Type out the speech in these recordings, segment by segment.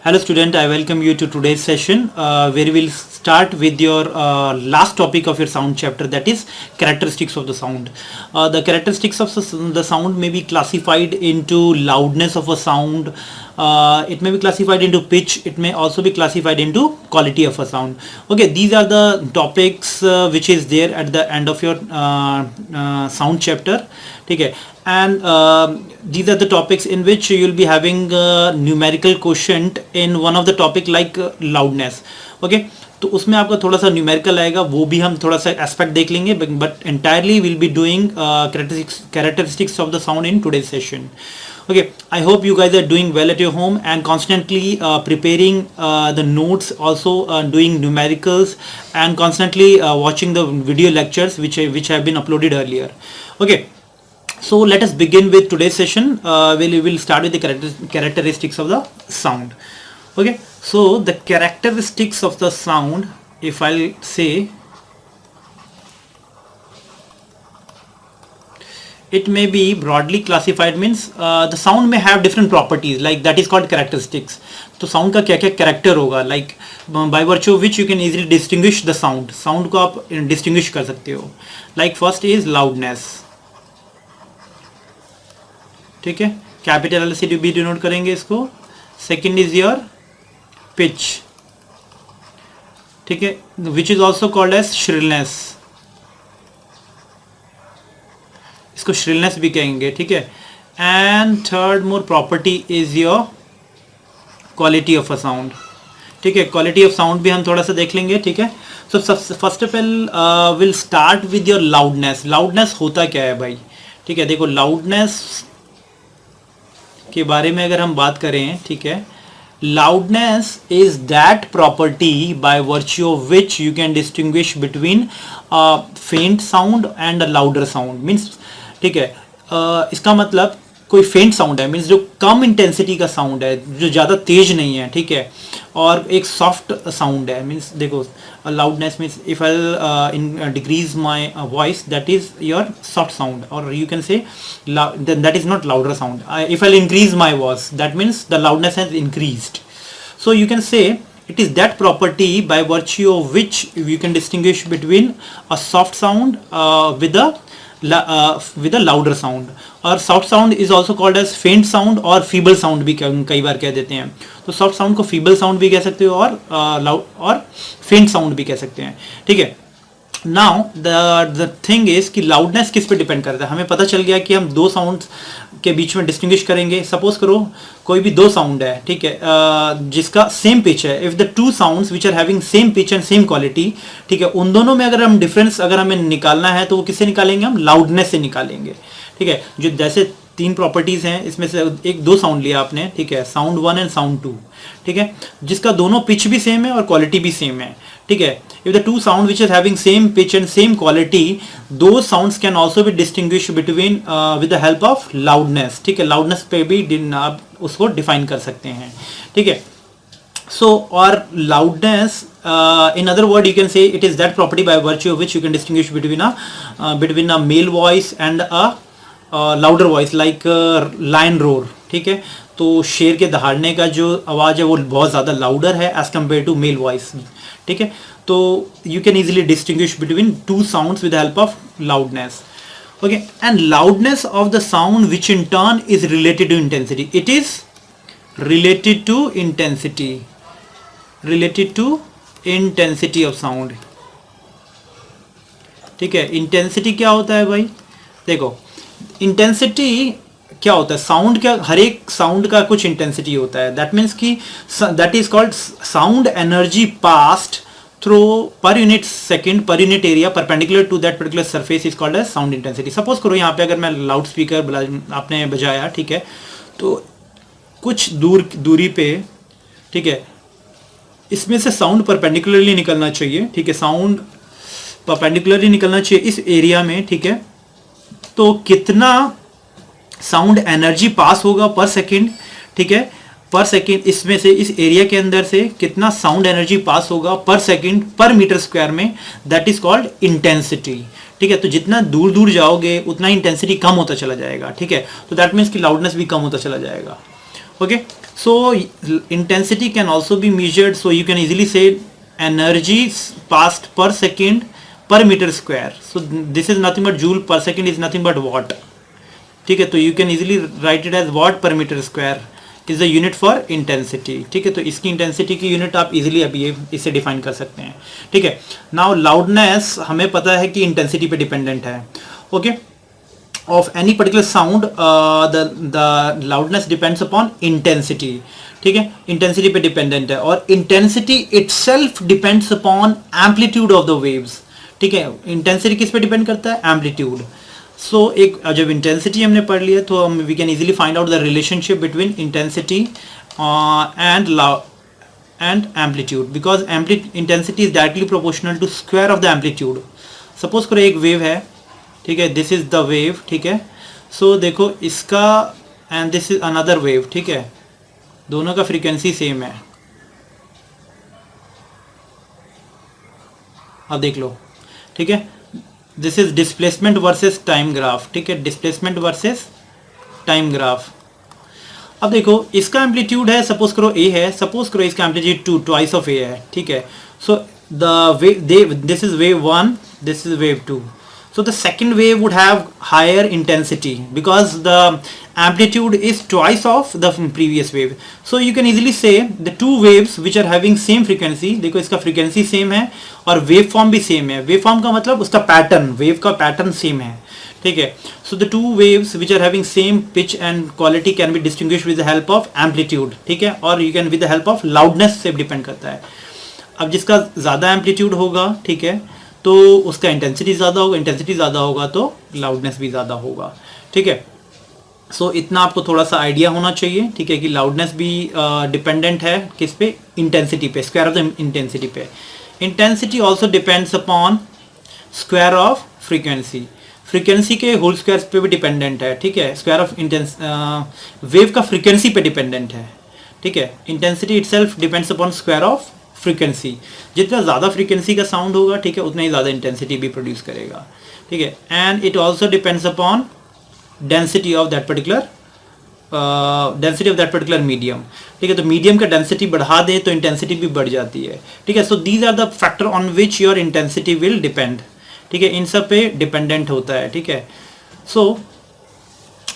Hello student, I welcome you to today's session where we'll start with your last topic of your sound chapter, that is characteristics of the sound. The characteristics of the sound may be classified into loudness of a sound, it may be classified into pitch, it may also be classified into quality of a sound. Okay, these are the topics which is there at the end of your sound chapter. Okay, and these are the topics in which you will be having numerical quotient in one of the topic like loudness. Okay, तो उसमें आपका थोड़ा सा numerical आएगा, वो भी हम थोड़ा सा एस्पेक्ट देख लेंगे, but entirely will be doing characteristics of the sound in today's session. Okay, I hope you guys are doing well at your home and constantly preparing the notes, also doing numericals and constantly watching the video lectures which have been uploaded earlier. Okay, so let us begin with today's session. We will start with the characteristics of the sound. Okay, so the characteristics of the sound, if I'll say, it may be broadly classified, means the sound may have different properties, like that is called characteristics. तो sound का क्या क्या character होगा, like by virtue of which you can easily distinguish the sound को आप distinguish कर सकते हो. Like first is loudness. ठीक है, कैपिटल एल से भी डिनोट करेंगे इसको. Second is your pitch. ठीक है, which is also called as shrillness. इसको श्रिलनेस भी कहेंगे. ठीक है, and third more property is your quality of a sound. ठीक है, क्वालिटी ऑफ साउंड भी हम थोड़ा सा देख लेंगे. ठीक है, so first of all will start with your loudness. Loudness होता क्या है भाई? ठीक है, देखो लाउडनेस के बारे में अगर हम बात करें, ठीक है, loudness is that property by virtue of which you can distinguish between a faint sound and a louder sound. Means, ठीक है, इसका मतलब कोई फेंट साउंड है, मीन्स जो कम इंटेंसिटी का साउंड है, जो ज़्यादा तेज नहीं है. ठीक है, और एक सॉफ्ट साउंड है. मीन्स देखो loudness means if I decrease my voice, that is your soft sound, और you can say that is not louder sound. If I increase my voice, that means the loudness has increased. So you can say it is that property by virtue of which you can distinguish between a soft sound with a louder sound. और soft sound is also called as faint sound और feeble sound भी कई बार कह देते हैं. तो soft sound को feeble sound भी कह सकते हो और और faint sound भी कह सकते हैं. ठीक है, नाउ द थिंग इज कि लाउडनेस किस पे डिपेंड करता है. हमें पता चल गया कि हम दो साउंड्स के बीच में डिस्टिंग्विश करेंगे. सपोज करो कोई भी दो साउंड है, ठीक है, जिसका सेम पिच है. If the two sounds which are having same pitch and same quality, ठीक है, उन दोनों में अगर हम डिफरेंस अगर हमें निकालना है तो वो किससे निकालेंगे? हम लाउडनेस से निकालेंगे. ठीक है, जो जैसे तीन प्रॉपर्टीज हैं, इसमें से एक दो साउंड लिया आपने, ठीक है, sound one and sound two. ठीक है, जिसका दोनों पिच भी सेम है और क्वालिटी भी सेम है. ठीक है, if the two sound which is having same pitch and same quality, those sounds can also be distinguished between with the help of loudness. ठीक है, loudness पे भी आप उसको डिफाइन कर सकते हैं. ठीक है, so or loudness in other word you can say it is that property by virtue of which you can distinguish between a male voice and a louder voice like lion roar. ठीक है, तो शेर के दहाड़ने का जो आवाज़ है वो बहुत ज़्यादा लाउडर है as compare to male voice. ठीक है, तो you can easily distinguish between two sounds with the help of loudness. Okay, and loudness of the sound which in turn is related to intensity. It is related to intensity, related to intensity of sound. ठीक है, intensity क्या होता है भाई? देखो intensity क्या होता है, साउंड क्या, हर एक साउंड का कुछ इंटेंसिटी होता है. दैट मीन्स कि that is called sound energy passed through per unit second per unit area perpendicular to that particular surface is called as sound intensity. Suppose करो यहाँ पे अगर मैं लाउड स्पीकर आपने बजाया, ठीक है, तो कुछ दूरी पे, ठीक है, इसमें से साउंड परपेंडिकुलरली निकलना चाहिए. ठीक है, साउंड परपेंडिकुलरली निकलना चाहिए इस एरिया में. ठीक है, तो कितना साउंड एनर्जी पास होगा पर सेकंड. ठीक है, पर सेकंड इसमें से इस एरिया के अंदर से कितना साउंड एनर्जी पास होगा पर सेकंड पर मीटर स्क्वायर में, दैट इज कॉल्ड इंटेंसिटी. ठीक है, तो जितना दूर दूर जाओगे उतना इंटेंसिटी कम होता चला जाएगा. ठीक है, तो दैट मीन्स कि लाउडनेस भी कम होता चला जाएगा. Okay, so intensity can also be measured, so you can easily say energy passed per second per meter square. So this is nothing but joule per second is nothing but watt. ठीक है, तो you can easily write it as watt per metre square is the unit for intensity. ठीक है, तो इसकी intensity की unit आप easily अभी ये इसे डिफाइन कर सकते हैं. ठीक है, नाउ लाउडनेस हमें पता है कि इंटेंसिटी पे डिपेंडेंट है. Okay, of any particular sound the loudness depends upon intensity. ठीक है, इंटेंसिटी पे डिपेंडेंट है और intensity itself depends upon amplitude of the waves. ठीक है, इंटेंसिटी किस पे डिपेंड करता है? एम्पलीट्यूड. सो एक जब इंटेंसिटी हमने पढ़ लिया तो हम we can easily find out the relationship between intensity and amplitude, because intensity is directly proportional to square of the amplitude. Suppose करो एक वेव है, ठीक है, दिस इज द वेव. ठीक है, सो देखो इसका and this is another wave. ठीक है, दोनों का फ्रीक्वेंसी सेम है. अब देख लो. ठीक है, this is displacement versus time graph. ठीक है, डिस्प्लेसमेंट वर्सेस टाइम ग्राफ. अब देखो इसका एम्पलीट्यूड है, सपोज करो ए है, सपोज करो इसका एम्पलीट्यूड ट्वाइस ऑफ ए है. ठीक है, so the wave this is wave 1, this is wave 2. So the second wave would have higher intensity because the amplitude is twice of the previous wave. So you can easily say the two waves which are having same frequency, देखो इसका frequency same है और wave form भी same है. wave form का मतलब उसका pattern, wave का pattern same है. ठीक है, so the two waves which are having same pitch and quality can be distinguished with the help of amplitude. ठीक है, और you can with the help of loudness से depend करता है. अब जिसका ज़्यादा amplitude होगा, ठीक है, तो उसका इंटेंसिटी ज़्यादा होगा, इंटेंसिटी ज़्यादा होगा तो लाउडनेस भी ज़्यादा होगा. ठीक है, सो इतना आपको थोड़ा सा आइडिया होना चाहिए. ठीक है, कि लाउडनेस भी डिपेंडेंट है किस पे? इंटेंसिटी पे, स्क्वायर ऑफ द इंटेंसिटी पे. Intensity also depends upon square of frequency. Frequency के होल स्क्वायर पे भी डिपेंडेंट है. ठीक है, स्क्वायर ऑफ वेव का फ्रीक्वेंसी पे डिपेंडेंट है. ठीक है, intensity itself depends upon square of frequency. जितना ज़्यादा फ्रीक्वेंसी का साउंड होगा, ठीक है, उतना ही ज़्यादा इंटेंसिटी भी प्रोड्यूस करेगा. ठीक है, and it also depends upon density of that particular medium. ठीक है, तो मीडियम का डेंसिटी बढ़ा दे तो इंटेंसिटी भी बढ़ जाती है. ठीक है, so these are the factor on which your intensity will depend. ठीक है, इन सब पे डिपेंडेंट होता है. ठीक है, so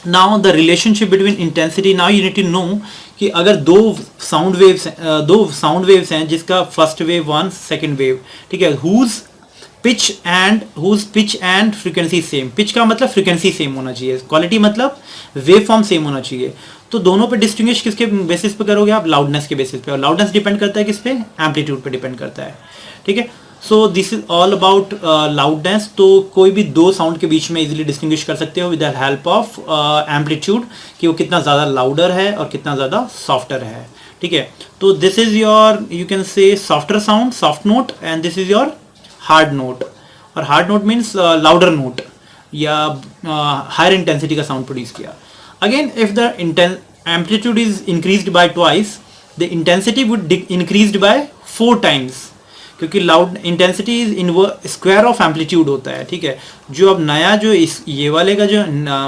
now the relationship between intensity, now you need to know कि अगर दो साउंड वेव्स हैं जिसका फर्स्ट वेव 1, सेकंड वेव. ठीक है, whose pitch and frequency same. Pitch का मतलब फ्रीक्वेंसी सेम होना चाहिए, क्वालिटी मतलब वेव फॉर्म सेम होना चाहिए. तो दोनों पे डिस्टिंग्विश किसके बेसिस पे करोगे आप? लाउडनेस के बेसिस पे. और लाउडनेस डिपेंड करता है किस पे? एम्पलीट्यूड पे डिपेंड करता है. ठीक है, so this is all about loudness. तो कोई भी दो साउंड के बीच में इजीली डिस्टिंग्विश कर सकते हो with the help of amplitude, कि वो कितना ज़्यादा लाउडर है और कितना ज़्यादा सॉफ्टर है. ठीक है, तो this is your, you can say softer sound, soft note, and this is your hard note. और hard note means louder note या हायर इंटेंसिटी का साउंड प्रोड्यूस किया. Again if the amplitude is increased by twice, the intensity would increased by 4 times, क्योंकि loud intensity is square of amplitude होता है. ठीक है, जो अब नया जो इस ये वाले का जो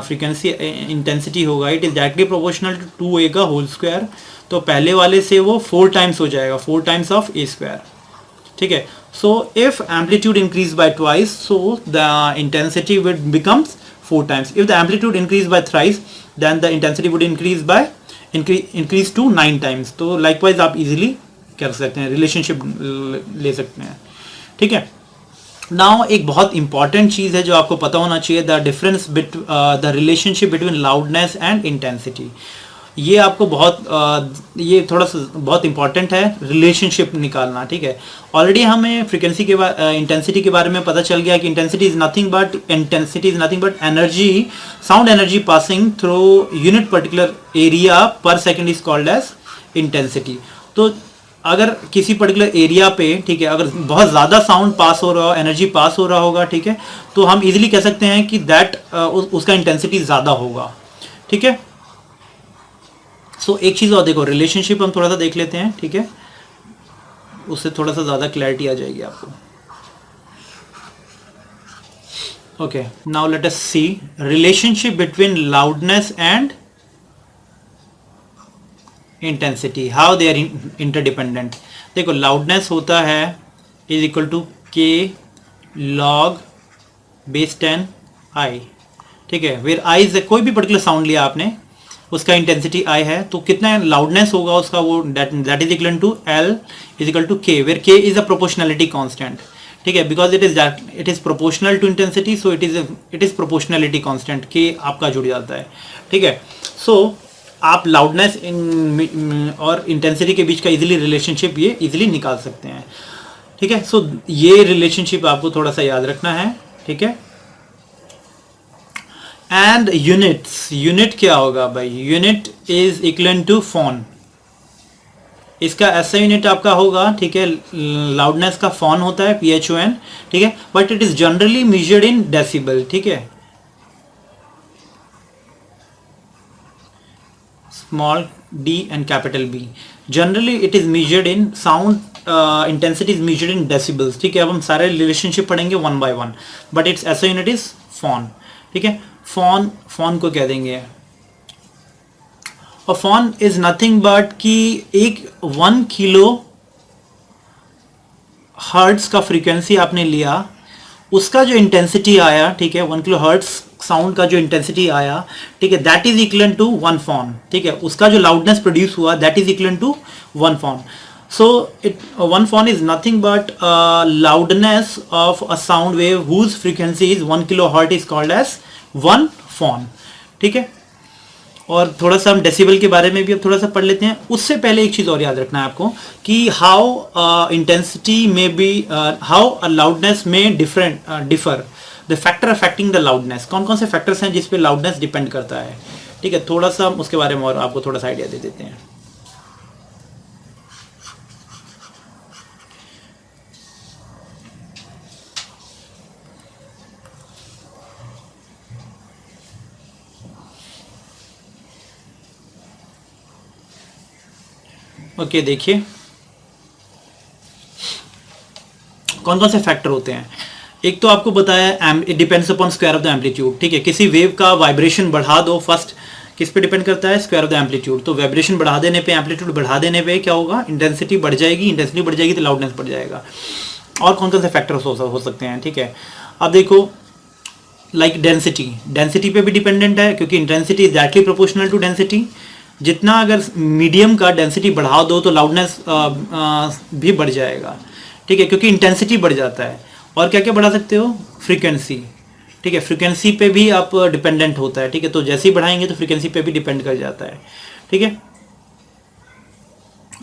फ्रीक्वेंसी इंटेंसिटी होगा, it is directly proportional to 2a का होल स्क्वायर. तो पहले वाले से वो 4 टाइम्स हो जाएगा, 4 टाइम्स ऑफ a स्क्वायर. ठीक है, so if amplitude increase by twice, so the intensity will becomes 4 times. If the amplitude increase by thrice, then the intensity would increase to 9 times. तो लाइकवाइज आप इजीली कर सकते हैं, रिलेशनशिप ले सकते हैं. ठीक है, नाउ एक बहुत इंपॉर्टेंट चीज़ है जो आपको पता होना चाहिए, the difference the relationship between loudness and intensity. ये आपको ये थोड़ा सा बहुत इंपॉर्टेंट है, रिलेशनशिप निकालना. ठीक है, ऑलरेडी हमें फ्रीक्वेंसी के इंटेंसिटी के बारे में पता चल गया कि intensity is nothing but energy, sound energy passing through unit particular area per second is called as intensity. तो अगर किसी पर्टिकुलर एरिया पे, ठीक है, अगर बहुत ज़्यादा साउंड पास हो रहा हो, एनर्जी पास हो रहा होगा, ठीक है, तो हम इजीली कह सकते हैं कि उसका इंटेंसिटी ज़्यादा होगा. ठीक है, सो एक चीज़ और देखो, रिलेशनशिप हम थोड़ा सा देख लेते हैं. ठीक है, उससे थोड़ा सा ज़्यादा क्लैरिटी आ जाएगी आपको. Okay, now let us see relationship between loudness and intensity, how they are interdependent. देखो लाउडनेस होता है is equal to K log base 10 I, ठीक है। वेयर आई इज कोई भी पर्टिकुलर साउंड लिया आपने, उसका इंटेंसिटी आई है, तो कितना लाउडनेस होगा उसका, वो that is equal to L is equal to K, where K is a proportionality constant, ठीक है। Because it is proportional to intensity, so it is proportionality constant, K आपका जुड़ जाता है, ठीक है। सो आप लाउडनेस और इंटेंसिटी के बीच का इजीली रिलेशनशिप ये इजीली निकाल सकते हैं, ठीक है। सो ये रिलेशनशिप आपको थोड़ा सा याद रखना है, ठीक है। एंड यूनिट्स, यूनिट क्या होगा भाई, unit is equal to phon, इसका ऐसा यूनिट आपका होगा, ठीक है। लाउडनेस का फॉन होता है PHON, ठीक है, but it is generally measured in decibel, ठीक है। Small d and capital B, generally it is measured in sound intensity is measured in decibels, ठीक है। अब हम सारे रिलेशनशिप पढ़ेंगे one by one, but it's ऐसा यूनिट इज फॉन, ठीक है। फॉन को कह देंगे, और फॉन इज नथिंग बट कि एक 1 किलो हर्ट्ज का फ्रीक्वेंसी आपने लिया, उसका जो इंटेंसिटी आया, ठीक है, 1 किलो हर्ट्ज साउंड का जो इंटेंसिटी आया, ठीक है, that is equal to 1 phon, ठीक है। उसका जो लाउडनेस प्रोड्यूस हुआ that is equal to 1 phon. So 1 phon is nothing but loudness of a sound wave whose frequency is 1 kilohertz is called as 1 phon, ठीक है। और थोड़ा सा हम डेसिबल के बारे में भी अब थोड़ा सा पढ़ लेते हैं। उससे पहले एक चीज और याद रखना है आपको कि हाउ इंटेंसिटी में भी हाउ लाउडनेस में differ the factor affecting the loudness, कौन कौन से फैक्टर्स हैं जिस पे लाउडनेस डिपेंड करता है, ठीक है। थोड़ा सा उसके बारे में और आपको थोड़ा सा आइडिया दे देते हैं। ओके, देखिए कौन कौन से फैक्टर होते हैं। एक तो आपको बताया it depends upon square of the amplitude, ठीक है। किसी वेव का वाइब्रेशन बढ़ा दो, फर्स्ट किस पे डिपेंड करता है, स्क्वायर ऑफ द एम्पलीट्यूड। तो वाइब्रेशन बढ़ा देने पे, एम्पलीट्यूड बढ़ा देने पे क्या होगा, इंटेंसिटी बढ़ जाएगी, इंटेंसिटी बढ़ जाएगी तो लाउडनेस बढ़ जाएगा। और कौन कौन से फैक्टर्स हो सकते हैं, ठीक है। अब देखो लाइक डेंसिटी पे भी डिपेंडेंट है, क्योंकि intensity is directly proportional to density. जितना अगर मीडियम का डेंसिटी बढ़ा दो तो लाउडनेस भी बढ़ जाएगा, ठीक है, क्योंकि इंटेंसिटी बढ़ जाता है। और क्या क्या बढ़ा सकते हो, फ्रीक्वेंसी, ठीक है, फ्रीक्वेंसी पे भी आप डिपेंडेंट होता है, ठीक है। तो जैसे ही बढ़ाएंगे तो फ्रीक्वेंसी पे भी डिपेंड कर जाता है, ठीक है।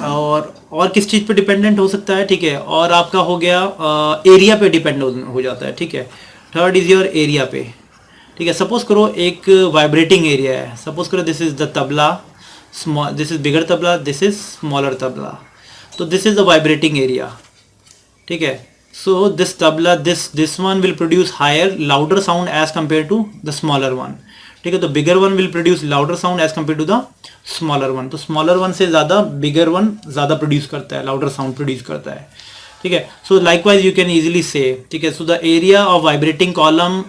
और किस चीज़ पे डिपेंडेंट हो सकता है, ठीक है। और आपका हो गया एरिया पे डिपेंड हो जाता है, ठीक है। थर्ड इज योर एरिया पे, ठीक है। सपोज करो एक वाइब्रेटिंग एरिया है, सपोज करो this is the tabla, this is bigger tabla, this is smaller tabla, so this is the vibrating area, ठीक है। so this tabla, this one will produce higher louder sound as compared to the smaller one, ठीक है। तो bigger one will produce louder sound as compared to the smaller one, तो smaller one से ज़्यादा bigger one ज़्यादा produce करता है, louder sound produce करता है, ठीक है। सो लाइकवाइज यू कैन इजीली से, ठीक है। So the area of vibrating column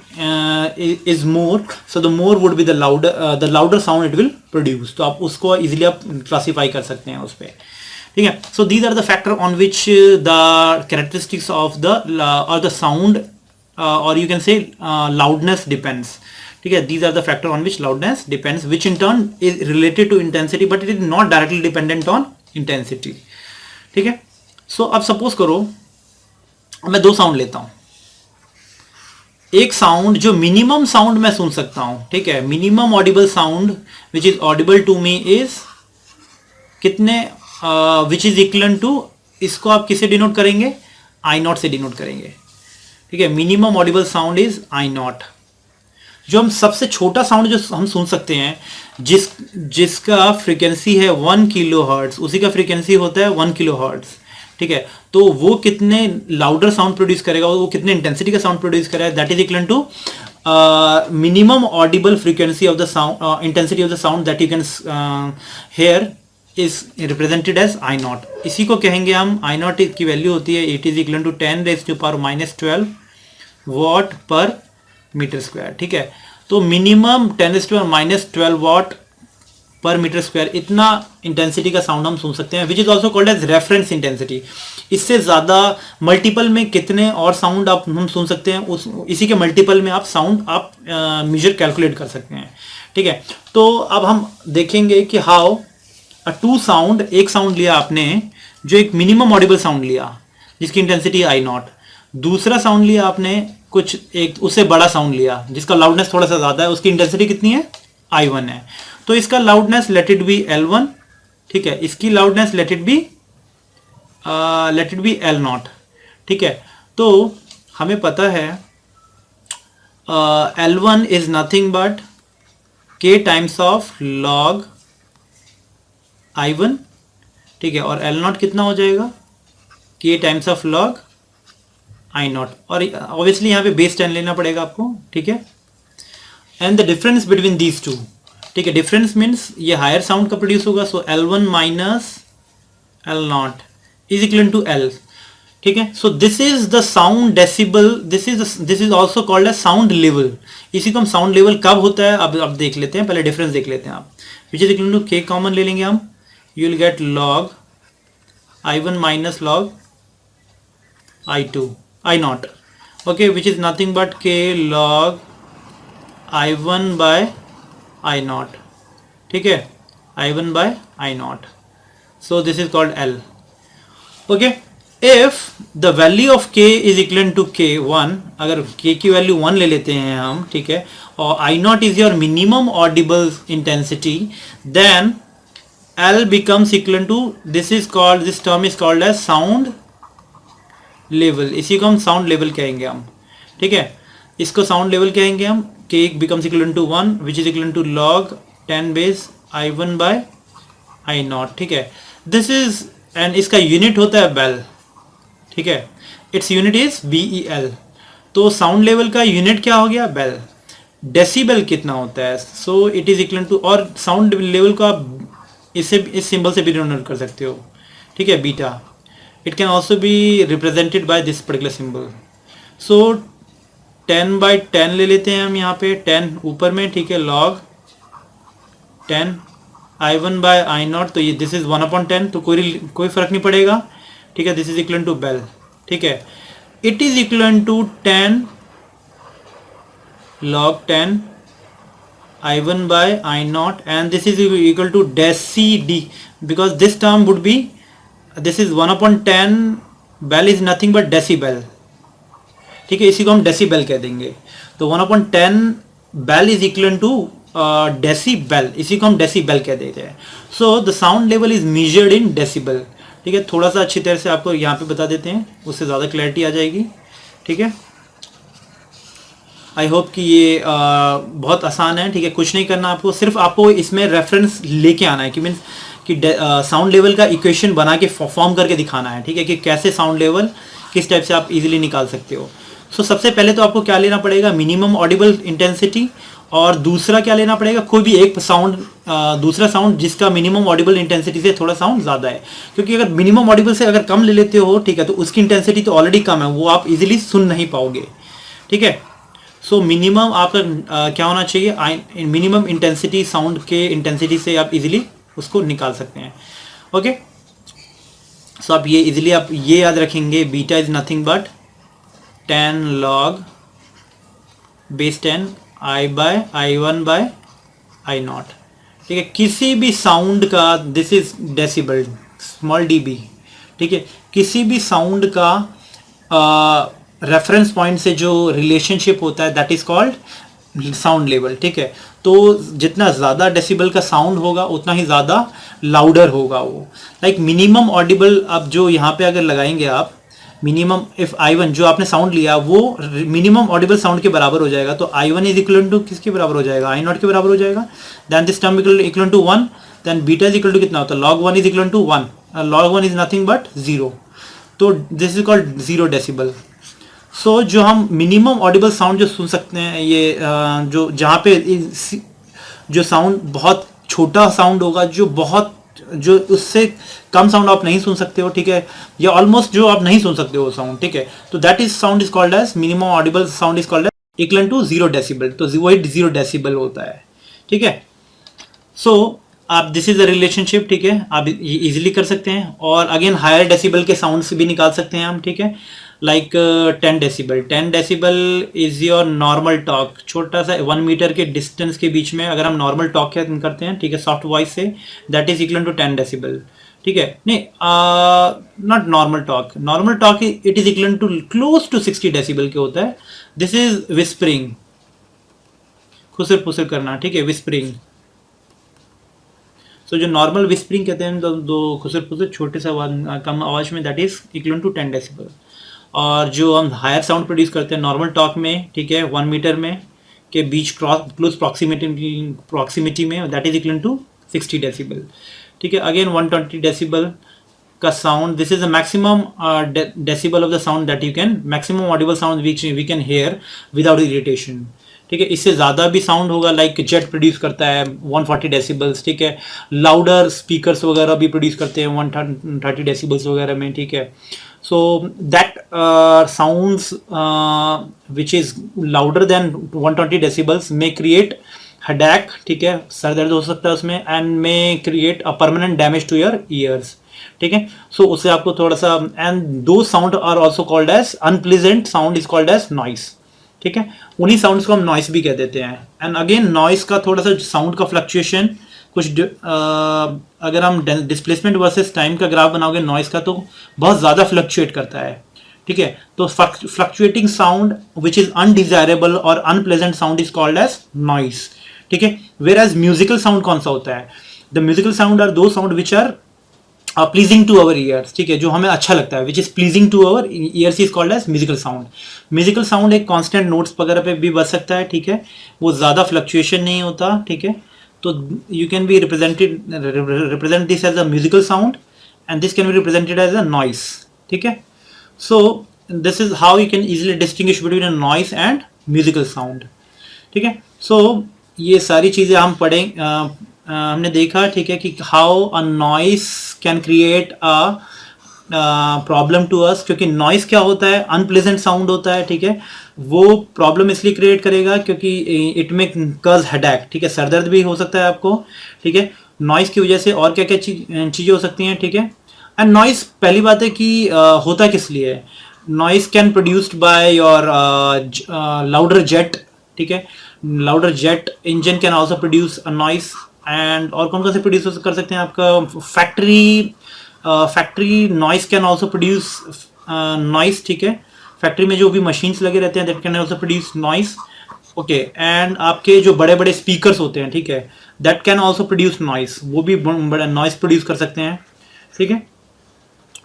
is more, so the more would be the louder sound it will produce. तो आप उसको इजीली आप क्लासीफाई कर सकते हैं उस पर, ठीक है। So these are the factor on which the characteristics of the और द साउंड और you can say loudness depends, ठीक है। These are the factor on which loudness depends, which in turn is related to intensity, but it is not directly dependent on intensity, ठीक है। सो अब suppose करो मैं दो sound लेता हूं, एक साउंड जो मिनिमम साउंड मैं सुन सकता हूं, ठीक है, minimum audible sound which is audible to me is कितने, विच इज इक्वल टू, इसको आप किसे डिनोट करेंगे, आई नॉट से डिनोट करेंगे, ठीक है। Minimum audible sound is I not. जो हम सबसे छोटा साउंड जो हम सुन सकते हैं, जिसका फ्रीक्वेंसी है 1 किलो हर्ट्ज, उसी का फ्रीक्वेंसी होता है 1 किलो हर्ट्ज, ठीक है। तो वो कितने लाउडर साउंड प्रोड्यूस करेगा, वो कितने इंटेंसिटी का साउंड प्रोड्यूस करेगा, that is equal to minimum audible frequency of the sound, intensity of the sound that you can hear is represented as I not. इसी को कहेंगे हम, आई नॉट की वैल्यू होती है, it is equal to 10⁻⁻12 watt per metre square, ठीक है। तो minimum 10⁻⁻12 watt per metre square, इतना इंटेंसिटी का साउंड हम सुन सकते हैं, which is also called as reference intensity. इससे ज़्यादा मल्टीपल में कितने और साउंड आप हम सुन सकते हैं, उस इसी के मल्टीपल में आप साउंड आप मेजर कैलकुलेट कर सकते हैं, ठीक है। तो अब हम देखेंगे कि हाउ टू साउंड, एक साउंड लिया आपने जो एक मिनिमम ऑडिबल साउंड लिया जिसकी इंटेंसिटी आई नॉट, दूसरा साउंड लिया आपने कुछ एक उससे बड़ा साउंड लिया जिसका लाउडनेस थोड़ा सा ज़्यादा है, उसकी इंटेंसिटी कितनी है, I1 है। तो इसका loudness let it be L1, ठीक है, इसकी loudness let it be L0, ठीक है। तो हमें पता है L1 is nothing but K times of log I1, ठीक है, और L0 कितना हो जाएगा, K times of log I0, और ऑब्वियसली यहाँ पे बेस 10 लेना पड़ेगा आपको, ठीक है। And the difference between these two, ठीक है, डिफरेंस मीन्स ये हायर साउंड का प्रोड्यूस होगा, so L1 minus L0 is equal to L, ठीक है। So this is the sound decibel, this is also called as sound level. इसी को हम साउंड लेवल कब होता है अब देख लेते हैं, पहले डिफरेंस देख लेते हैं आप, which is equal to K common ले लेंगे हम, you will get log I1 minus log I0, okay, which is nothing but K log I1 by I0, ठीक है, I1 by I0, so this is called L, okay। if the value of K is equivalent to K1, अगर K की value 1 ले लेते हैं हम, ठीक है, और I0 is your minimum audible intensity, then L becomes equivalent to, this term is called as sound level, इसी को हम साउंड लेवल कहेंगे हम, ठीक है, इसको साउंड लेवल कहेंगे हम। K becomes equivalent to 1 which is equivalent to log 10 base I1 by I0, ठीक है। दिस इज, एंड इसका यूनिट होता है बेल, ठीक है, इट्स यूनिट इज BEL। तो साउंड लेवल का यूनिट क्या हो गया, बेल। डेसिबल कितना होता है, so it is equal to, और साउंड लेवल को आप इस सिंबल से भी डिनोट कर सकते हो, ठीक है, beta. It can also be represented by this particular symbol. So 10 by 10 ले लेते हैं हम यहाँ पे, 10 ऊपर में, ठीक है, log 10 I1 by I0, तो ये दिस इज 1/10, तो कोई फर्क नहीं पड़ेगा, ठीक है, this is equal to bel, ठीक है। It is equal to 10 log 10 I1 by I0, and this is equal to deci, because this term would be, this is 1/10, bel is nothing but decibel, ठीक है, इसी को हम decibel कह देंगे। तो 1/10 bel is equal to decibel, इसी को हम डेसीबेल कह देते हैं। So the sound level is measured in decibel, ठीक है। थोड़ा सा अच्छी तरह से आपको यहाँ पे बता देते हैं, उससे ज़्यादा क्लैरिटी आ जाएगी, ठीक है। आई होप कि ये बहुत आसान है, ठीक है, कुछ नहीं करना आपको, सिर्फ आपको इसमें रेफरेंस लेके आना है कि मीन्स कि साउंड लेवल का इक्वेशन बना के फॉर्म करके दिखाना है, ठीक है, कि कैसे साउंड लेवल किस टाइप से आप इजीली निकाल सकते हो। सो सबसे पहले तो आपको क्या लेना पड़ेगा, मिनिमम ऑडिबल इंटेंसिटी, और दूसरा क्या लेना पड़ेगा, कोई भी एक साउंड, दूसरा साउंड जिसका मिनिमम ऑडिबल इंटेंसिटी से थोड़ा साउंड ज़्यादा है, क्योंकि अगर मिनिमम ऑडिबल से अगर कम ले लेते हो, ठीक है, तो उसकी इंटेंसिटी तो ऑलरेडी कम है, वो आप इजीली सुन नहीं पाओगे, ठीक है। सो मिनिमम आपका क्या होना चाहिए, मिनिमम इंटेंसिटी, साउंड के इंटेंसिटी से आप इजीली उसको निकाल सकते हैं, ओके। सो आप ये इजीली आप ये याद रखेंगे, beta is nothing but 10 log base 10 I1 by I0, ठीक है। किसी भी साउंड का, this is decibel, small dB, ठीक है, किसी भी साउंड का रेफरेंस पॉइंट से जो रिलेशनशिप होता है that is called sound level, ठीक है। तो जितना ज़्यादा डेसिबल का साउंड होगा उतना ही ज़्यादा लाउडर होगा वो, लाइक मिनिमम ऑडिबल, अब जो यहाँ पे अगर लगाएंगे आप मिनिमम, इफ I1 जो आपने साउंड लिया वो मिनिमम ऑडिबल साउंड के बराबर हो जाएगा, तो I1 इज इक्वल टू किसके बराबर हो जाएगा, I0 के बराबर हो जाएगा। Then this term equal to 1, then beta is equal to कितना होता है, log 1 is equal to 1, log 1 is nothing but 0, तो this is called 0 decibel. So जो हम मिनिमम ऑडिबल साउंड जो सुन सकते हैं, ये जो जहाँ पे जो साउंड बहुत छोटा साउंड होगा, जो उससे कम साउंड आप नहीं सुन सकते हो, ठीक है, या ऑलमोस्ट जो आप नहीं सुन सकते हो साउंड, ठीक है, तो that is sound is called as minimum audible sound is called as equal to 0 decibel, तो वही 0 डेसिबल होता है, ठीक है। सो आप दिस इज अ रिलेशनशिप, ठीक है, आप इजीली कर सकते हैं। और अगेन हायर डेसिबल के साउंड भी निकाल सकते हैं हम, ठीक है, like 10 decibel. 10 decibel is your normal talk, छोटा सा 1 मीटर के डिस्टेंस के बीच में अगर हम नॉर्मल टॉक करते हैं, ठीक है, सॉफ्ट वॉइस से, that is equal to 10 decibel, ठीक है। नहीं, not normal talk, normal talk it is equal to close to 60 decibel के होता है। दिस इज विस्परिंग, खुसर पुसर करना, ठीक है, विस्परिंग। सो जो नॉर्मल विस्परिंग कहते हैं, दो खुसर पुसर छोटे सा कम आवाज में, that is equal to 10 decibel. और जो हम हायर साउंड प्रोड्यूस करते हैं नॉर्मल टॉक में, ठीक है, 1 मीटर में के बीच क्लोज प्रॉक्सिमिटी में, that is equal to 60 decibel, ठीक है। अगेन 120 डेसिबल का sound, this is the maximum decibel of the sound that you can, maximum audible sound we can hear without irritation, ठीक है। इससे ज़्यादा भी साउंड होगा, लाइक जेट प्रोड्यूस करता है 140 डेसिबल्स, ठीक है। लाउडर स्पीकर्स वगैरह भी प्रोड्यूस करते हैं 130 डेसिबल्स वगैरह में, ठीक है। So that sounds which is louder than 120 decibels may create headache, ठीक है, सर दर्द हो सकता है उसमें, and may create a permanent damage to your ears, ठीक है। सो उससे आपको थोड़ा सा, and those sound are also called as unpleasant sound is called as noise, ठीक है। उन्हीं साउंड्स को हम नॉइस भी कह देते हैं। एंड अगेन नॉइस का थोड़ा सा साउंड का फ्लक्चुएशन कुछ अगर हम डिस्प्लेसमेंट वर्सेस टाइम का ग्राफ बनाओगे नॉइस का, तो बहुत ज़्यादा फ्लक्चुएट करता है, ठीक है। तो fluctuating sound which is undesirable और unpleasant sound is called as noise, ठीक है। वेयर एज म्यूजिकल साउंड कौन सा होता है? The musical sound are those sound which are pleasing to our ears, ठीक है, जो हमें अच्छा लगता है, which is pleasing to our ears is called as musical sound. Musical sound एक कांस्टेंट नोट्स वगैरह पे भी बज सकता है, ठीक है, वो ज़्यादा फ्लक्चुएशन नहीं होता, ठीक है। तो you can be represent this as a musical sound and this can be represented as a noise, ठीक है। So this is how you can easily distinguish between a noise and musical sound, ठीक है। सो ये सारी चीज़ें हम पढ़ें, हमने देखा, ठीक है, कि how a noise can create a problem to us, क्योंकि नॉइस क्या होता है, अनप्लेजेंट साउंड होता है, ठीक है। वो प्रॉब्लम इसलिए क्रिएट करेगा क्योंकि इट में कज हेडेक, ठीक है, सरदर्द भी हो सकता है आपको, ठीक है, नॉइस की वजह से। और क्या क्या चीज़ें हो सकती हैं, ठीक है। एंड नॉइस, पहली बात है कि होता किस लिए, noise can produced by your louder jet, ठीक है, louder jet engine can also produce a noise. And और कौन कौन से प्रोड्यूस कर सकते हैं, आपका factory noise can also produce noise, ठीक है। फैक्ट्री में जो भी मशीन्स लगे रहते हैं, that can also produce noise, okay. And आपके जो बड़े बड़े स्पीकर्स होते हैं, ठीक है, that can also produce noise, वो भी बड़ा नॉइस प्रोड्यूस कर सकते हैं, ठीक है।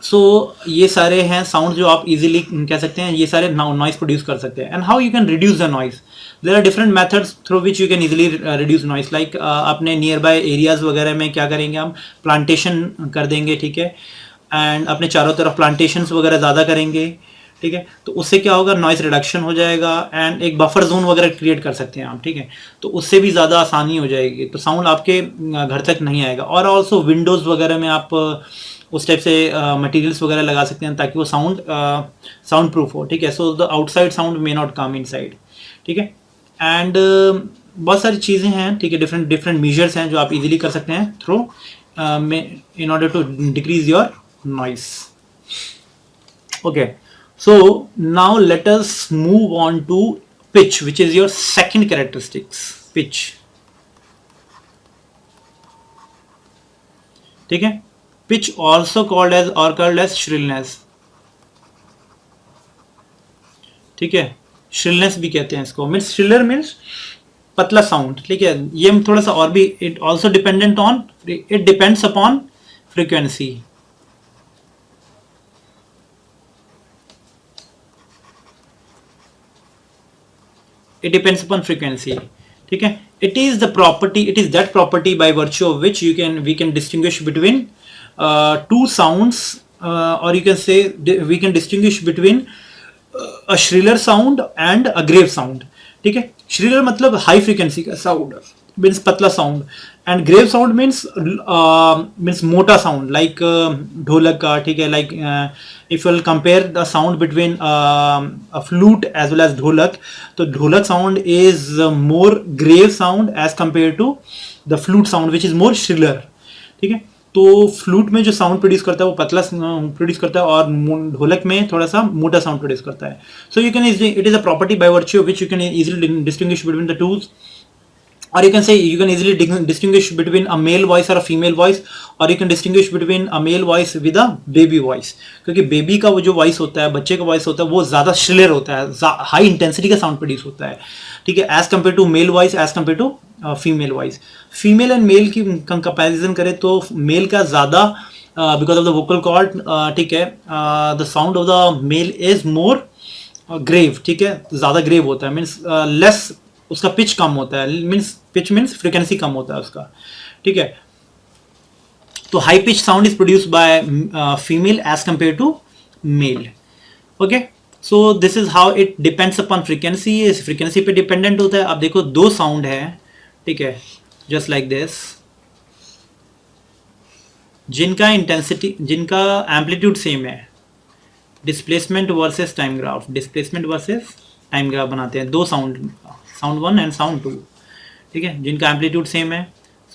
सो ये सारे हैं साउंड जो आप इजीली कह सकते हैं, ये सारे नॉइस प्रोड्यूस कर सकते हैं। And how you can reduce the noise, there are different methods through which you can easily reduce noise. Like अपने नियर बाय एरियाज वगैरह में क्या करेंगे, हम प्लांटेशन कर देंगे, ठीक है, एंड अपने चारों तरफ प्लांटेशंस वगैरह ज़्यादा करेंगे, ठीक है। तो उससे क्या होगा, नॉइस रिडक्शन हो जाएगा। एंड एक बफर जोन वगैरह क्रिएट कर सकते हैं आप, ठीक है, तो उससे भी ज़्यादा आसानी हो जाएगी, तो साउंड आपके घर तक नहीं आएगा। और ऑल्सो विंडोज़ वगैरह में आप उस टाइप से मटेरियल्स वगैरह लगा सकते हैं ताकि वो साउंड प्रूफ हो, ठीक है। So the outside sound may not come inside, ठीक है। एंड बहुत सारी चीज़ें हैं, ठीक है, डिफरेंट मेजर्स हैं जो आप इजीली कर सकते हैं through in order to decrease your noise, okay. So now let us move on to pitch, which is your second characteristics, pitch, ठीक है। Pitch also called as shrillness, ठीक है, shrillness भी कहते हैं इसको, मीन्स shriller मीन्स पतला sound, ठीक है। ये थोड़ा सा और भी, it also depends upon frequency, it depends upon frequency, ठीक है। It is that property by virtue of which we can distinguish between two sounds, or you can say we can distinguish between a shriller sound and a grave sound, ठीक है। shriller मतलब high frequency का sound, means पतला sound, and grave sound means मोटा sound, like dholak का, ठीक है। Like if you will compare the sound between a flute as well as dholak, तो dholak sound is more grave sound as compare to the flute sound which is more shriller, ठीक है। तो flute में जो sound produce करता है वो पतला प्रोड्यूस करता है और ढोलक में थोड़ा सा मोटा साउंड प्रोड्यूस करता है। So you can it is a property by virtue of which you can easily distinguish between the to, or you can say you can easily distinguish between a male voice or a female voice, or you can distinguish between a male voice with a baby voice, क्योंकि baby का वो जो voice होता है, बच्चे का voice होता है, वो ज़्यादा श्रिलर होता है, हाई इंटेंसिटी का साउंड प्रोड्यूस होता है, ठीक है, as compare to male voice, as compare to female voice. Female and male की कंपेरिजन करें तो मेल का ज़्यादा because of the vocal cord, ठीक है, the sound of the male is more grave, ठीक है, ज़्यादा ग्रेव होता है, मीन्स लेस, उसका पिच कम होता है, मीन्स पिच मीन्स फ्रीक्वेंसी कम होता है उसका, ठीक है। तो high pitch sound is produced by female as compare to male, okay. So this is how it depends upon frequency, इस फ्रीक्वेंसी पे डिपेंडेंट होता है। अब देखो दो साउंड है, ठीक है, जस्ट लाइक दिस, जिनका इंटेंसिटी, जिनका एम्पलीट्यूड सेम है, displacement versus time graph, displacement versus time graph बनाते हैं दो साउंड, साउंड 1 एंड साउंड 2, ठीक है, जिनका एम्पलीट्यूड सेम है।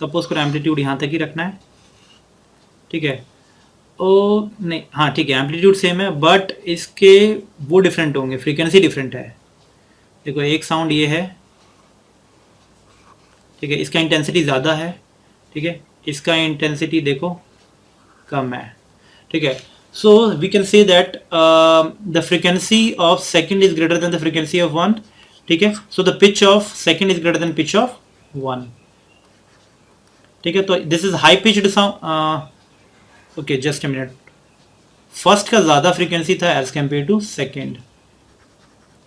सपोज करो एम्पलीट्यूड यहाँ तक ही रखना है, ठीक है, ओ नहीं, हाँ ठीक है, एम्पलीट्यूड सेम है बट इसके वो डिफरेंट होंगे, फ्रीक्वेंसी डिफरेंट है। देखो एक साउंड ये है, ठीक है, इसका इंटेंसिटी ज़्यादा है, ठीक है, इसका इंटेंसिटी देखो कम है, ठीक है। So we can say that the frequency of second is greater than the frequency of one, ठीक है। So the pitch of second is greater than pitch of one, ठीक है। तो this is high pitched sound, okay just a minute, first का ज्यादा frequency था as compare to second,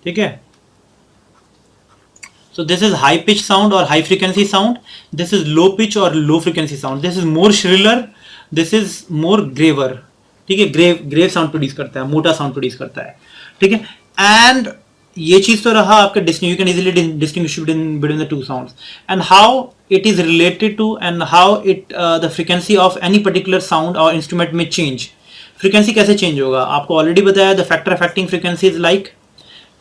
ठीक है। So this is high pitch sound और high frequency sound, this is low pitch और low frequency sound, this is more shriller, this is more graver, ठीक है, grave sound produce करता है, मोटा sound produce करता है, ठीक है। एंड ये चीज तो रहा आपका you can easily distinguish between the two sounds, and how it is related to, and how it the frequency of any particular sound और इंस्ट्रूमेंट में चेंज, फ्रीक्वेंसी कैसे चेंज होगा आपको ऑलरेडी बताया। The factor affecting frequency is like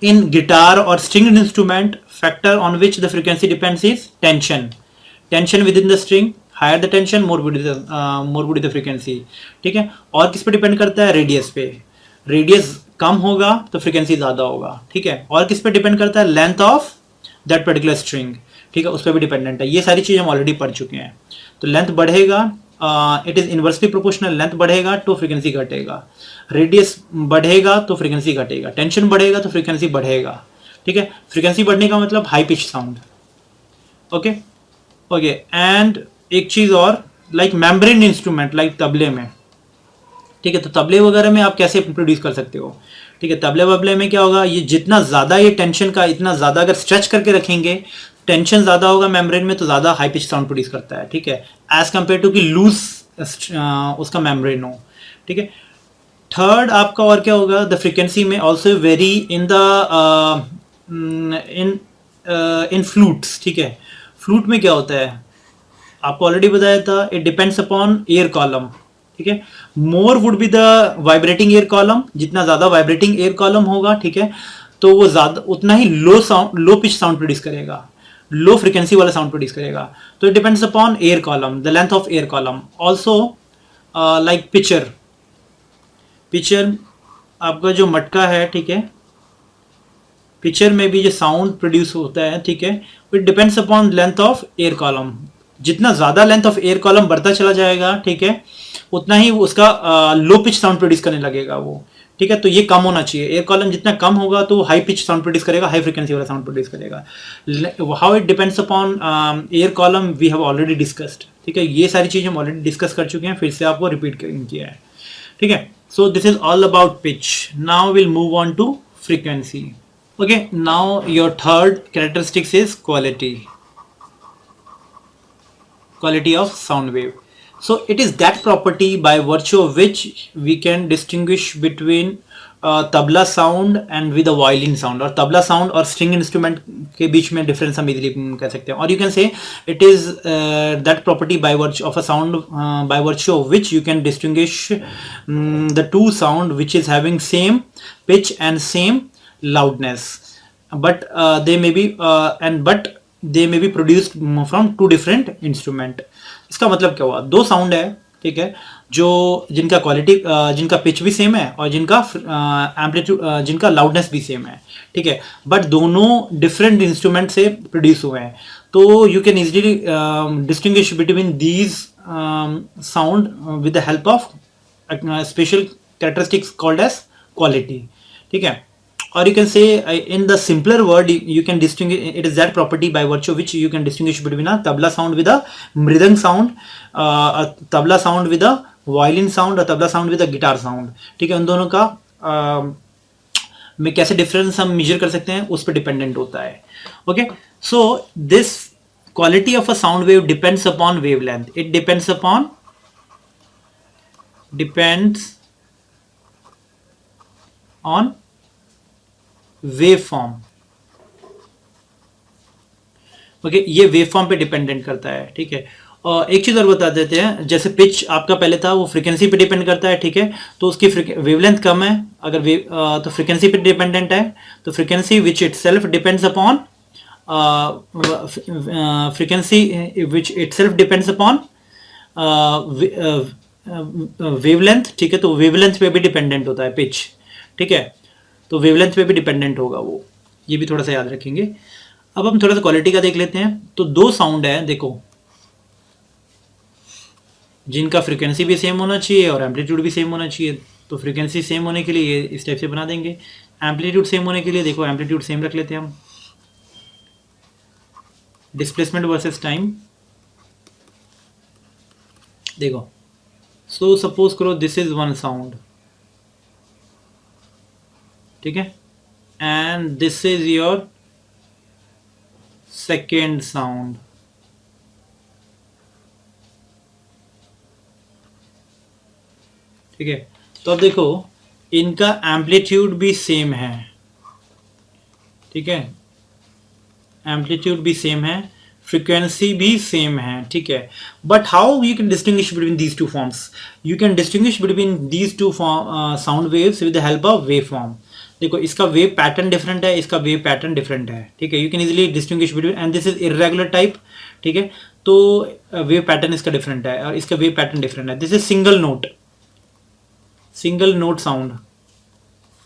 in guitar और stringed instrument, factor on which the frequency depends is tension within the string, higher the tension more would the frequency, ठीक है। और किस पे depend करता है, radius पे, radius कम होगा तो फ्रीक्वेंसी ज़्यादा होगा, ठीक है। और किस पे डिपेंड करता है, length of that particular string, ठीक है, उस पर भी डिपेंडेंट है। ये सारी चीज़ हम ऑलरेडी पढ़ चुके हैं। तो लेंथ बढ़ेगा, it is inversely proportional, length बढ़ेगा तो फ्रीक्वेंसी घटेगा, रेडियस बढ़ेगा तो फ्रीक्वेंसी घटेगा, टेंशन बढ़ेगा तो फ्रीक्वेंसी बढ़ेगा, ठीक है। फ्रीक्वेंसी बढ़ने का मतलब high pitch sound, okay okay. And एक चीज़ और, लाइक मेम्ब्रेन इंस्ट्रूमेंट, लाइक तबले में, ठीक है, तो तबले वगैरह में आप कैसे प्रोड्यूस कर सकते हो, ठीक है। तबले वबले में क्या होगा, ये जितना ज़्यादा ये टेंशन का, इतना ज़्यादा अगर स्ट्रेच करके रखेंगे, टेंशन ज़्यादा होगा मेम्ब्रेन में तो ज़्यादा हाई पिच साउंड प्रोड्यूस करता है, ठीक है, एज कम्पेयर टू कि लूज उसका मेम्ब्रेन हो, ठीक है। थर्ड आपका और क्या होगा, द फ्रीक्वेंसी में also very in the in flutes, ठीक है। फ्लूट में क्या होता है आपको ऑलरेडी बताया था, it depends upon air column, ठीक है। More would be the vibrating air column, जितना ज्यादा वाइब्रेटिंग एयर कॉलम होगा, ठीक है, तो वो ज्यादा उतना ही low sound, low pitch sound produce करेगा, लो फ्रीक्वेंसी वाला साउंड प्रोड्यूस करेगा। तो it depends upon air column, the length of air column, also like pitcher आपका जो मटका है, ठीक है, पिक्चर में भी जो साउंड प्रोड्यूस होता है, ठीक है, it depends upon length of air column. जितना ज़्यादा लेंथ ऑफ एयर कॉलम बढ़ता चला जाएगा, ठीक है, उतना ही उसका लो पिच साउंड प्रोड्यूस करने लगेगा वो, ठीक है। तो ये कम होना चाहिए, एयर कॉलम जितना कम होगा तो हाई पिच साउंड प्रोड्यूस करेगा, हाई फ्रीक्वेंसी वाला साउंड प्रोड्यूस करेगा। How it depends upon air column we have already discussed, ठीक है, ये सारी चीज़ हम ऑलरेडी डिस्कस कर चुके हैं, फिर से आपको रिपीट किया है, ठीक है। So this is all about pitch. Now will move on to frequency. Okay, now your third characteristics is quality of sound wave. So it is that property by virtue of which we can distinguish between tabla sound and with a violin sound, और tabla sound और string instrument के बीच में difference हम easily कह सकते हैं। और you can say it is that property by virtue of a sound by virtue of which you can distinguish the two sound which is having same pitch and same loudness, but they may be but they may be produced from two different instrument. इसका मतलब क्या हुआ, दो sound है, ठीक है, जो जिनका क्वालिटी जिनका पिच भी सेम है और जिनका एम्पलीट्यूड जिनका लाउडनेस भी सेम है, ठीक है, बट दोनों डिफरेंट इंस्ट्रूमेंट से प्रोड्यूस हुए हैं। तो you can easily distinguish between these sound with the help of special characteristics called as quality, ठीक है। Or you can say in the simpler word you can distinguish, it is that property by virtue of which you can distinguish between a tabla sound with a mridang sound, a tabla sound with a violin sound, a tabla sound with a guitar sound, ठीक है। उन दोनों का में कैसे difference हम major कर सकते हैं उस पर डिपेंडेंट होता है। Okay, so this quality of a sound wave depends upon wavelength, it depends on wave form. Okay, ये वेव फॉर्म पे डिपेंडेंट करता है, ठीक है। और एक चीज और बता देते हैं, जैसे पिच आपका पहले था वो फ्रीक्वेंसी पे डिपेंड करता है, ठीक है, तो उसकी वेवलेंथ कम है अगर तो फ्रीक्वेंसी पे डिपेंडेंट है, तो फ्रीक्वेंसी विच इटसेल्फ डिपेंड्स अपॉन वेवलेंथ, ठीक है। तो वेवलेंथ पे भी डिपेंडेंट होता है पिच, ठीक है, तो वेवलेंथ पे भी डिपेंडेंट होगा वो, ये भी थोड़ा सा याद रखेंगे। अब हम थोड़ा सा क्वालिटी का देख लेते हैं। तो दो साउंड है, देखो, जिनका फ्रीक्वेंसी भी सेम होना चाहिए और एम्पलीट्यूड भी सेम होना चाहिए। तो फ्रीक्वेंसी सेम होने के लिए इस टाइप से बना देंगे, एम्पलीट्यूड सेम होने के लिए देखो एम्पलीट्यूड सेम रख लेते हैं हम, डिस्प्लेसमेंट वर्सेस टाइम। देखो, सो सपोज करो दिस इज वन साउंड, ठीक है, and this is your second sound, ठीक है। तो अब देखो इनका एम्पलीट्यूड भी सेम है, ठीक है, एम्पलीट्यूड भी सेम है, फ्रीक्वेंसी भी सेम है, ठीक है। But how you can distinguish between these two forms, you can distinguish between these to sound waves with the help of wave form. देखो, इसका वेव पैटर्न डिफरेंट है, इसका वेव पैटर्न डिफरेंट है, ठीक है। You can easily distinguish between, and this is irregular type, ठीक है, तो वेव पैटर्न इसका डिफरेंट है और इसका वेव पैटर्न डिफरेंट है। This is single note sound,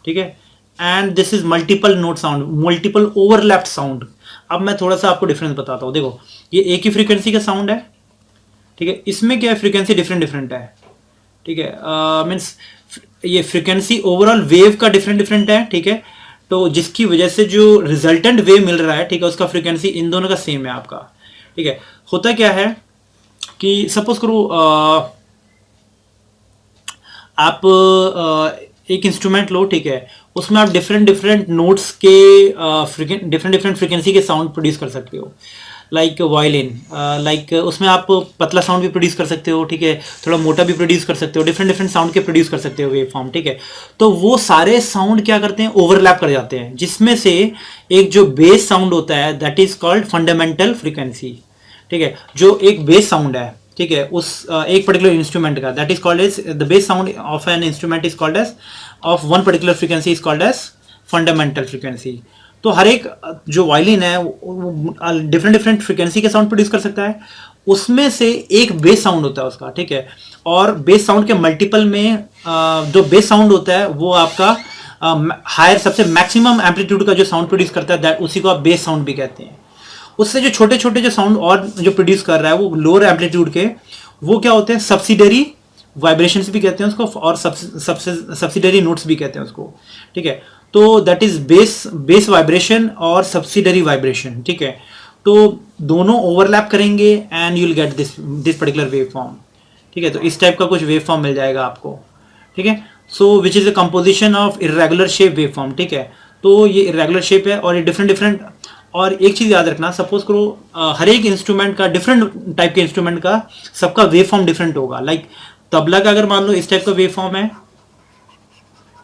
ठीक है, and this is multiple note sound, multiple overlapped sound. अब मैं थोड़ा सा आपको डिफरेंस बताता हूँ। देखो, ये एक ही फ्रीक्वेंसी का साउंड है, ठीक है, इसमें क्या है, फ्रीक्वेंसी डिफरेंट है, ठीक है, मीन्स ये फ्रीक्वेंसी ओवरऑल वेव का डिफरेंट है, ठीक है, तो जिसकी वजह से जो रिजल्टेंट वेव मिल रहा है, ठीक है, उसका फ्रीक्वेंसी इन दोनों का सेम है आपका, ठीक है। होता क्या है कि सपोज करो आप एक इंस्ट्रूमेंट लो, ठीक है, उसमें आप डिफरेंट नोट्स के डिफरेंट फ्रीक्वेंसी के साउंड प्रोड्यूस कर सकते हो, लाइक वायलिन, लाइक उसमें आप पतला साउंड भी प्रोड्यूस कर सकते हो, ठीक है, थोड़ा मोटा भी प्रोड्यूस कर सकते हो, डिफरेंट साउंड के प्रोड्यूस कर सकते हो वेव फॉर्म, ठीक है। तो वो सारे साउंड क्या करते हैं, ओवरलैप कर जाते हैं, जिसमें से एक जो बेस साउंड होता है that is called fundamental frequency, ठीक है, जो एक बेस साउंड है, ठीक है, उस एक पर्टिकुलर इंस्ट्रूमेंट का, that is called as the base sound of an instrument is called as of one particular frequency is called as fundamental frequency. तो हर एक जो वायलिन है डिफरेंट फ्रीक्वेंसी के साउंड प्रोड्यूस कर सकता है, उसमें से एक बेस साउंड होता है उसका, ठीक है, और बेस साउंड के मल्टीपल में जो बेस साउंड होता है वो आपका हायर सबसे मैक्सिमम एम्पलीट्यूड का जो साउंड प्रोड्यूस करता है उसी को आप बेस साउंड भी कहते हैं। उससे जो छोटे छोटे जो साउंड और जो प्रोड्यूस कर रहा है वो लोअर एम्पलीट्यूड के, वो क्या होते हैं, सब्सिडरी वाइब्रेशंस भी कहते हैं उसको, और सब्सिडरी नोट्स भी कहते हैं उसको, ठीक है। तो दैट इज बेस वाइब्रेशन और सब्सिडरी वाइब्रेशन, ठीक है। तो दोनों ओवरलैप करेंगे and you will get this particular wave form, ठीक है। तो इस टाइप का कुछ वेव फॉर्म मिल जाएगा आपको, ठीक है। So which is the composition of irregular shape wave form, ठीक है। तो ये इरेगुलर शेप है और ये डिफरेंट, और एक चीज याद रखना, सपोज करो हर एक इंस्ट्रूमेंट का, डिफरेंट टाइप के इंस्ट्रूमेंट का सबका वेव फॉर्म डिफरेंट होगा। लाइक तबला का अगर मान लो इस टाइप का वेव फॉर्म है,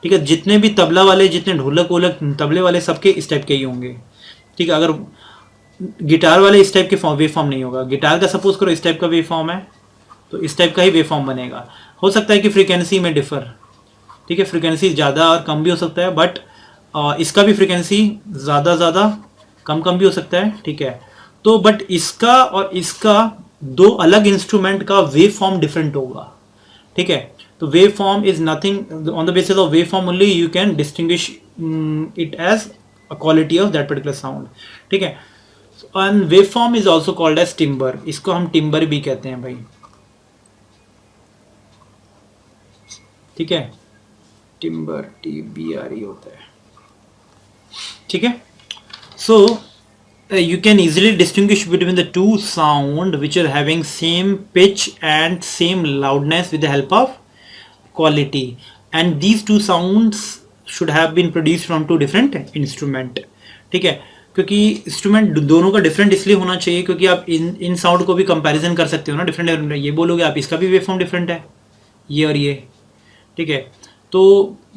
ठीक है, जितने भी तबला वाले, जितने ढोलक वोलक तबले वाले, सबके इस टाइप के ही होंगे, ठीक है। अगर गिटार वाले इस टाइप के वेव फॉर्म नहीं होगा, गिटार का सपोज करो इस टाइप का वेव फॉर्म है तो इस टाइप का ही वेव फॉर्म बनेगा। हो सकता है कि फ्रीक्वेंसी में डिफर, ठीक है, फ्रीक्वेंसी ज़्यादा और कम भी हो सकता है, बट इसका भी फ्रीक्वेंसी ज़्यादा कम भी हो सकता है, ठीक है। तो बट इसका और इसका दो अलग इंस्ट्रूमेंट का वेव फॉर्म डिफरेंट होगा, ठीक है। तो wave form is nothing, on the basis of wave form only you can distinguish it as a quality of that particular sound, ठीक है। And wave form is also called as timbre, इसको हम timber भी कहते हैं भाई, ठीक है। टिम्बर TBRE होता है, ठीक है। सो you can easily distinguish between the two sound which are having same pitch and same loudness with the help of quality, and these two sounds should have been produced from two different instrument, ठीक है। क्योंकि instrument दोनों का different इसलिए होना चाहिए क्योंकि आप इन साउंड को भी कंपैरिजन कर सकते हो ना, डिफरेंट डिफरेंट, ये बोलोगे आप इसका भी वेव फॉर्म डिफरेंट है ये और ये, ठीक है। तो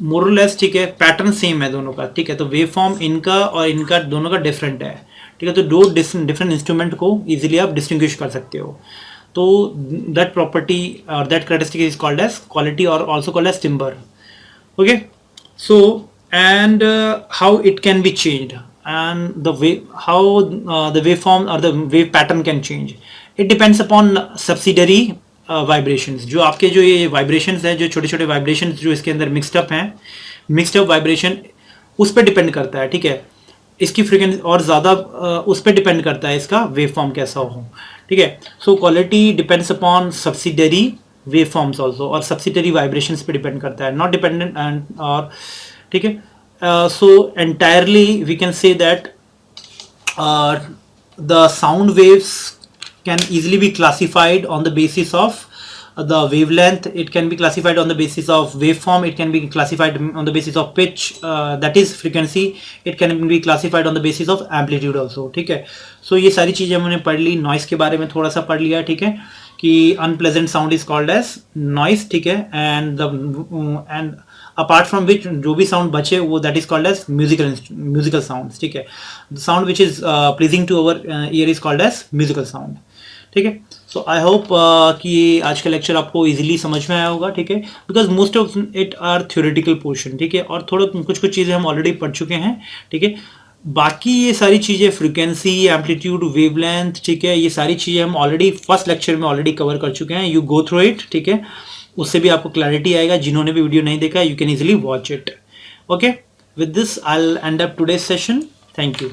मोरलेस, ठीक है, पैटर्न सेम है दोनों का, ठीक है। तो वेव फॉर्म इनका और इनका दोनों का डिफरेंट है, ठीक है। तो दो डिफरेंट इंस्ट्रूमेंट को इजीली आप डिस्टिंग्विश कर सकते हो। तो दैट प्रॉपर्टी और that characteristic is called as quality और also called as timbre, okay. So and how it can be changed and the way how the wave form और the wave pattern can change, it depends upon subsidiary vibrations. जो आपके जो ये vibrations है, जो छोटे छोटे वाइब्रेशंस जो इसके अंदर मिक्सड अप हैं, मिक्सड अप वाइब्रेशन उस पर डिपेंड करता है, ठीक है। इसकी फ्रीक्वेंसी और ज़्यादा उस पर डिपेंड करता है इसका वेव फॉर्म कैसा हो, ठीक है। So quality depends upon subsidiary wave forms also, और सब्सिडरी वाइब्रेशंस पे डिपेंड करता है, नॉट डिपेंडेंट एंड और, ठीक है। So entirely we can say that the sound waves can easily be classified on the basis of the wavelength, it can be classified on the basis of waveform, it can be classified on the basis of pitch, that is frequency, it can be classified on the basis of amplitude also, ठीक है। सो ये सारी चीज़ें हमने पढ़ ली, noise के बारे में थोड़ा सा पढ़ लिया, ठीक है, कि unpleasant sound is called as noise, ठीक है। एंड अपार्ट फ्रॉम विच जो भी साउंड बचे वो that is called as musical sound, ठीक है। Sound which is pleasing to our ear is called as musical sound, ठीक है। सो आई होप कि आज का लेक्चर आपको इजीली समझ में आया होगा, ठीक है, because most of it are theoretical portion, ठीक है, और थोड़ा कुछ चीज़ें हम ऑलरेडी पढ़ चुके हैं, ठीक है। बाकी ये सारी चीज़ें फ्रीक्वेंसी, एम्पलीट्यूड, वेवलेंथ, ठीक है, ये सारी चीज़ें हम ऑलरेडी फर्स्ट लेक्चर में ऑलरेडी कवर कर चुके हैं। यू गो थ्रू इट, ठीक है, उससे भी आपको क्लैरिटी आएगा। जिन्होंने भी वीडियो नहीं देखा, you can easily watch it, okay. With this I will and up today's session, thank you.